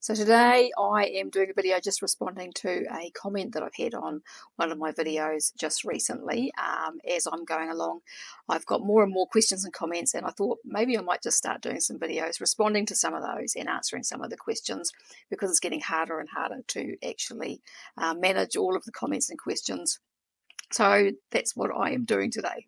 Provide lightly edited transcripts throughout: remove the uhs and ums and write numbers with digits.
So today I am doing a video just responding to a comment that I've had on one of my videos just recently. As I'm going along, I've got more and more questions and comments, and I thought maybe I might just start doing some videos responding to some of those and answering some of the questions, because it's getting harder and harder to actually manage all of the comments and questions. So that's what I am doing today.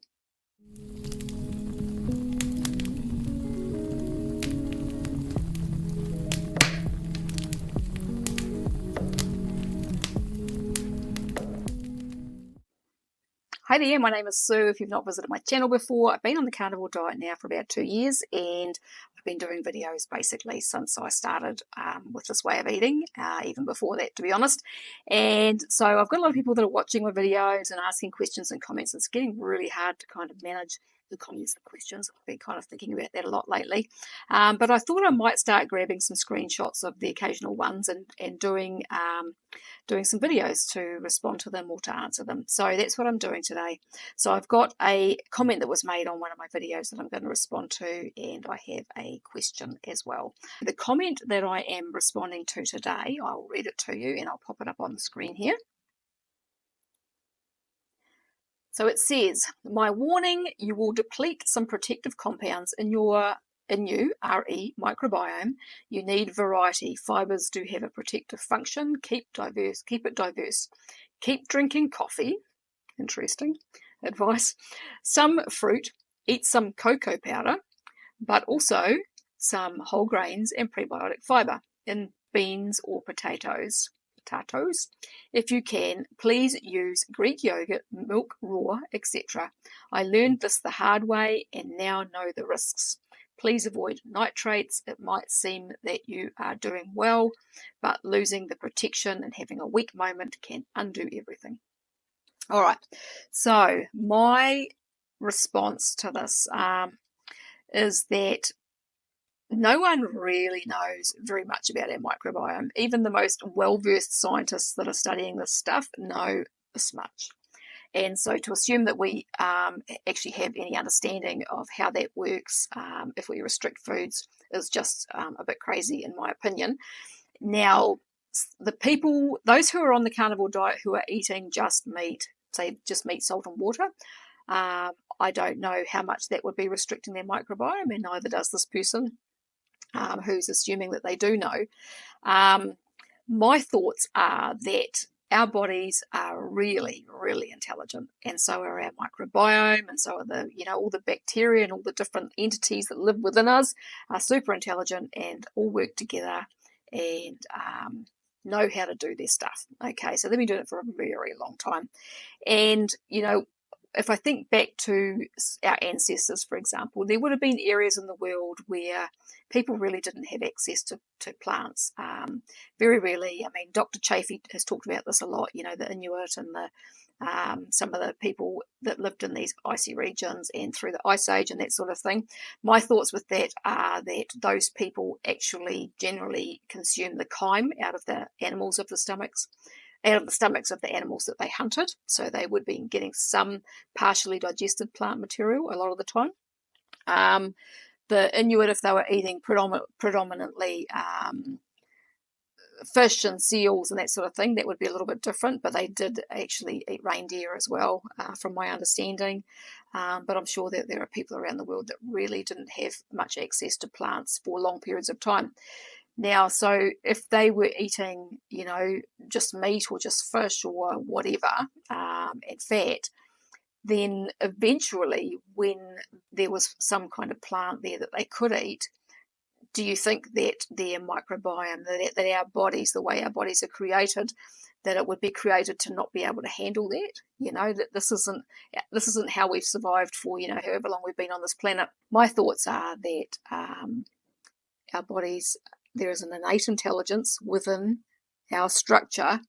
Hi there, my name is Sue. If you've not visited my channel before, I've been on the carnivore diet now for about 2 years, and I've been doing videos basically since I started with this way of eating, even before that, to be honest. And so I've got a lot of people that are watching my videos and asking questions and comments. It's getting really hard to kind of manage the comments and questions. I've been kind of thinking about that a lot lately. But I thought I might start grabbing some screenshots of the occasional ones and doing some videos to respond to them or to answer them. So that's what I'm doing today. So I've got a comment that was made on one of my videos that I'm going to respond to, and I have a question as well. The comment that I am responding to today, I'll read it to you and I'll pop it up on the screen here. So it says, my warning, you will deplete some protective compounds in you, RE microbiome. You need variety. Fibers do have a protective function. Keep it diverse. Keep drinking coffee. Interesting advice. Some fruit. Eat some cocoa powder, but also some whole grains and prebiotic fiber in beans or potatoes. If you can, please use Greek yogurt, milk, raw, etc. I learned this the hard way and now know the risks. Please avoid nitrates. It might seem that you are doing well, but losing the protection and having a weak moment can undo everything. All right, so my response to this is that no one really knows very much about our microbiome. Even the most well-versed scientists that are studying this stuff know this much. And so to assume that we actually have any understanding of how that works if we restrict foods is just a bit crazy, in my opinion. Now, the people, those who are on the carnivore diet who are eating just meat, say just meat, salt and water, I don't know how much that would be restricting their microbiome, and neither does this person who's assuming that they do know. My thoughts are that our bodies are really, really intelligent, and so are our microbiome, and so are the, all the bacteria and all the different entities that live within us are super intelligent and all work together and know how to do their stuff. Okay, so they've been doing it for a very, very long time. And, if I think back to our ancestors, for example, there would have been areas in the world where people really didn't have access to plants. Very rarely. I mean, Dr. Chafee has talked about this a lot, the Inuit and some of the people that lived in these icy regions and through the Ice Age and that sort of thing. My thoughts with that are that those people actually generally consume the chyme out of the animals of the stomachs of the animals that they hunted. So they would be getting some partially digested plant material a lot of the time. The Inuit, if they were eating predominantly fish and seals and that sort of thing, that would be a little bit different, but they did actually eat reindeer as well, from my understanding. But I'm sure that there are people around the world that really didn't have much access to plants for long periods of time. Now, so if they were eating, just meat or just fish or whatever, and fat, then eventually when there was some kind of plant there that they could eat, do you think that their microbiome, that our bodies, the way our bodies are created, that it would be created to not be able to handle that? That this isn't how we've survived for, however long we've been on this planet. My thoughts are that our bodies, there is an innate intelligence within our structure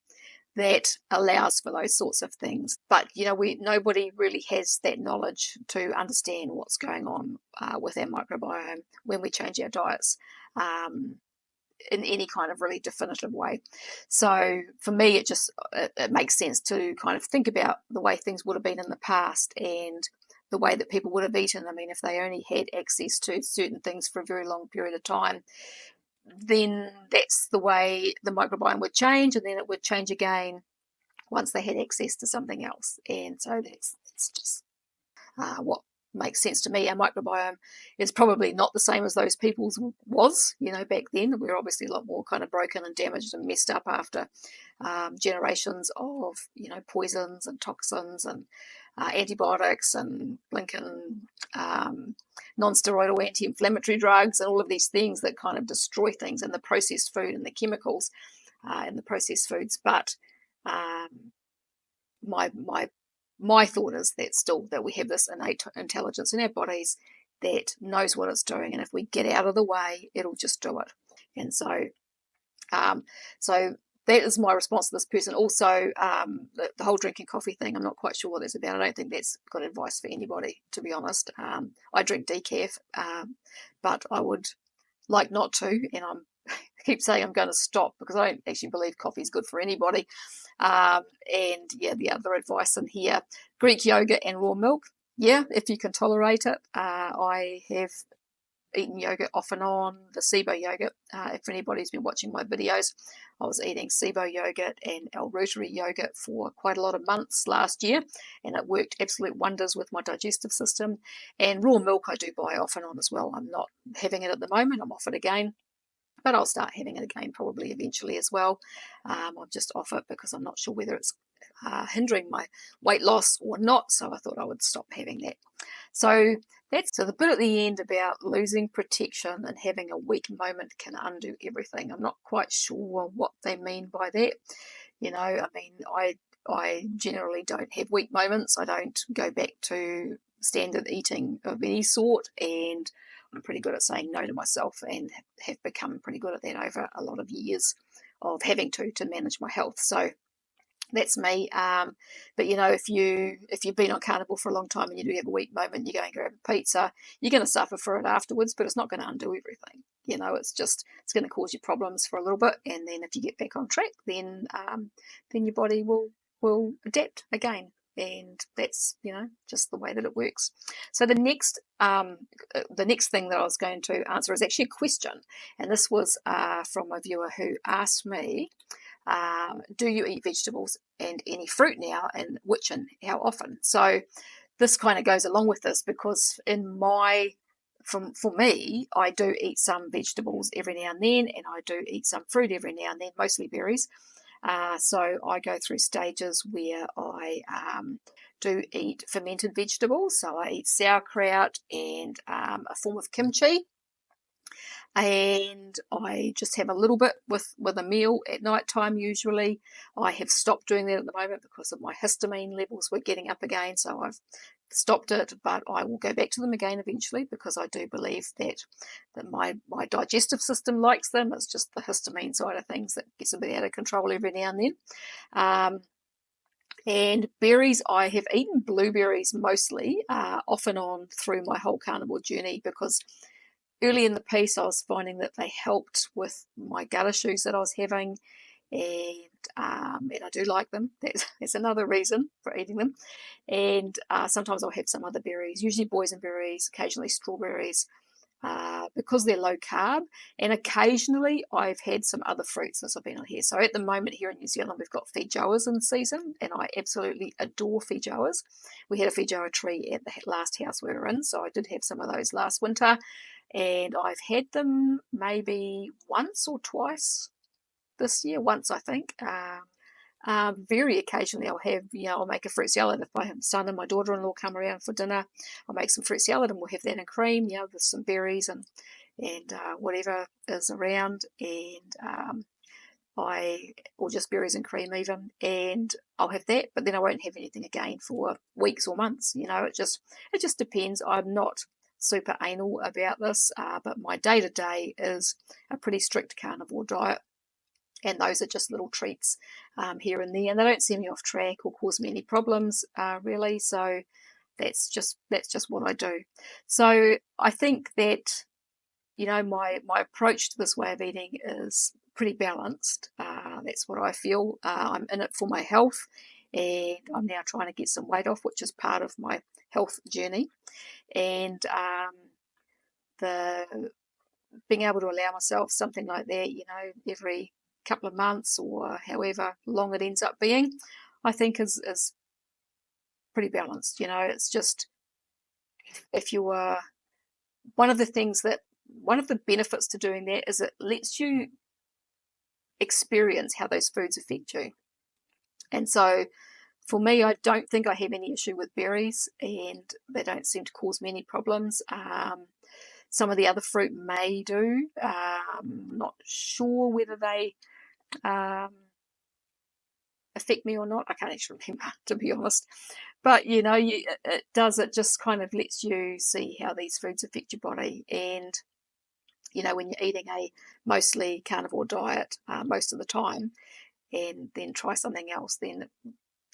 that allows for those sorts of things. But, nobody really has that knowledge to understand what's going on with our microbiome when we change our diets in any kind of really definitive way. So for me, it makes sense to kind of think about the way things would have been in the past and the way that people would have eaten. I mean, if they only had access to certain things for a very long period of time, then that's the way the microbiome would change, and then it would change again once they had access to something else. And so that's just what makes sense to me. Our microbiome is probably not the same as those people's was, back then. We were obviously a lot more kind of broken and damaged and messed up after generations of, poisons and toxins and antibiotics and blinking non-steroidal anti-inflammatory drugs and all of these things that kind of destroy things, and the processed food and the chemicals in the processed foods. But my thought is that we have this innate intelligence in our bodies that knows what it's doing, and if we get out of the way, it'll just do it. And so that is my response to this person. Also, the whole drinking coffee thing, I'm not quite sure what that's about. I don't think that's good advice for anybody, to be honest. I drink decaf, but I would like not to, and I keep saying I'm going to stop because I don't actually believe coffee is good for anybody. And the other advice in here, Greek yogurt and raw milk. Yeah, if you can tolerate it. I have eaten yogurt off and on, the SIBO yogurt. If anybody's been watching my videos, I was eating SIBO yogurt and L-Reuteri yogurt for quite a lot of months last year, and it worked absolute wonders with my digestive system. And raw milk I do buy off and on as well. I'm not having it at the moment. I'm off it again, but I'll start having it again probably eventually as well. I'm just off it because I'm not sure whether it's hindering my weight loss or not, so I thought I would stop having that. So that's the bit at the end about losing protection and having a weak moment can undo everything. I'm not quite sure what they mean by that. I generally don't have weak moments. I don't go back to standard eating of any sort, and I'm pretty good at saying no to myself, and have become pretty good at that over a lot of years of having to manage my health. So that's me. But if you've been on carnivore for a long time and you do have a weak moment, you go and grab a pizza, you're going to suffer for it afterwards, but it's not going to undo everything. It's going to cause you problems for a little bit, and then if you get back on track, then your body will adapt again. And that's just the way that it works. So the next thing that I was going to answer is actually a question, and this was from a viewer who asked me, do you eat vegetables and any fruit now, and which and how often? So this kind of goes along with this, because for me, I do eat some vegetables every now and then, and I do eat some fruit every now and then, mostly berries. So I go through stages where I do eat fermented vegetables. So I eat sauerkraut and a form of kimchi. And I just have a little bit with a meal at night time usually. I have stopped doing that at the moment because of my histamine levels were getting up again, so I've stopped it, but I will go back to them again eventually, because I do believe that my digestive system likes them. It's just the histamine side of things that gets a bit out of control every now and then. And berries, I have eaten blueberries mostly, off and on through my whole carnivore journey, because early in the piece I was finding that they helped with my gut issues that I was having, and I do like them. That's another reason for eating them. And sometimes I'll have some other berries, usually boysenberries, occasionally strawberries, because they're low carb. And occasionally I've had some other fruits since I've been on here. So at the moment here in New Zealand, we've got feijoas in season, and I absolutely adore feijoas. We had a feijoa tree at the last house we were in, so I did have some of those last winter, and I've had them maybe once or twice this year. Once, I think. Very occasionally I'll have, I'll make a fruit salad. If my son and my daughter-in-law come around for dinner, I'll make some fruit salad and we'll have that in cream, with some berries and whatever is around, and or just berries and cream even, and I'll have that, but then I won't have anything again for weeks or months. It just depends. I'm not super anal about this, but my day-to-day is a pretty strict carnivore diet. And those are just little treats here and there, and they don't send me off track or cause me any problems, really. So that's just what I do. So I think that my approach to this way of eating is pretty balanced. That's what I feel. I'm in it for my health, and I'm now trying to get some weight off, which is part of my health journey. And being able to allow myself something like that, every couple of months or however long it ends up being, I think is pretty balanced. It's just, if you are, one of the benefits to doing that is it lets you experience how those foods affect you. And so for me, I don't think I have any issue with berries, and they don't seem to cause me any problems. Some of the other fruit may do. Not sure whether they affect me or not. I can't actually remember, to be honest. But it just kind of lets you see how these foods affect your body. And when you're eating a mostly carnivore diet most of the time, and then try something else, then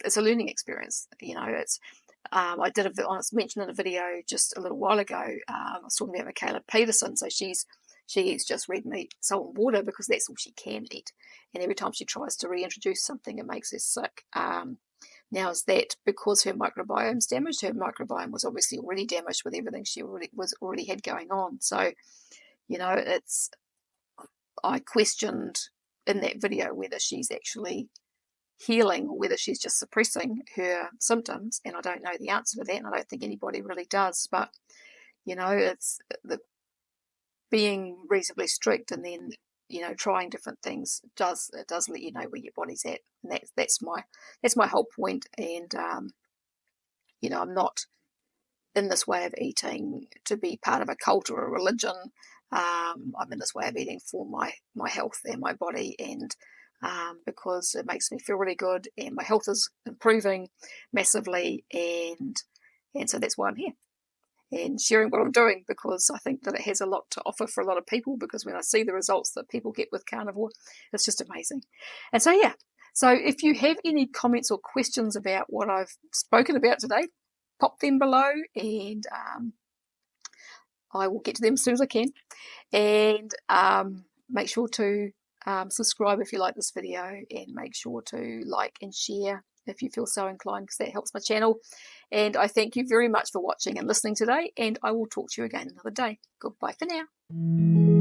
it's a learning experience. It's I mentioned in a video just a little while ago. I was talking about Michaela Peterson. So she eats just red meat, salt and water, because that's all she can eat. And every time she tries to reintroduce something, it makes her sick. Now, is that because her microbiome's damaged? Her microbiome was obviously already damaged with everything she already had going on. So, I questioned in that video whether she's actually healing or whether she's just suppressing her symptoms, and I don't know the answer to that, and I don't think anybody really does. But it's the being reasonably strict, and then trying different things does let you know where your body's at, and that's my whole point. And I'm not in this way of eating to be part of a cult or a religion. I'm in this way of eating for my health and my body, and because it makes me feel really good, and my health is improving massively, and so that's why I'm here and sharing what I'm doing, because I think that it has a lot to offer for a lot of people, because when I see the results that people get with carnivore, it's just amazing. And so, yeah, so if you have any comments or questions about what I've spoken about today, pop them below, and I will get to them as soon as I can. And make sure to subscribe if you like this video, and make sure to like and share if you feel so inclined, because that helps my channel. And I thank you very much for watching and listening today, and I will talk to you again another day. Goodbye for now.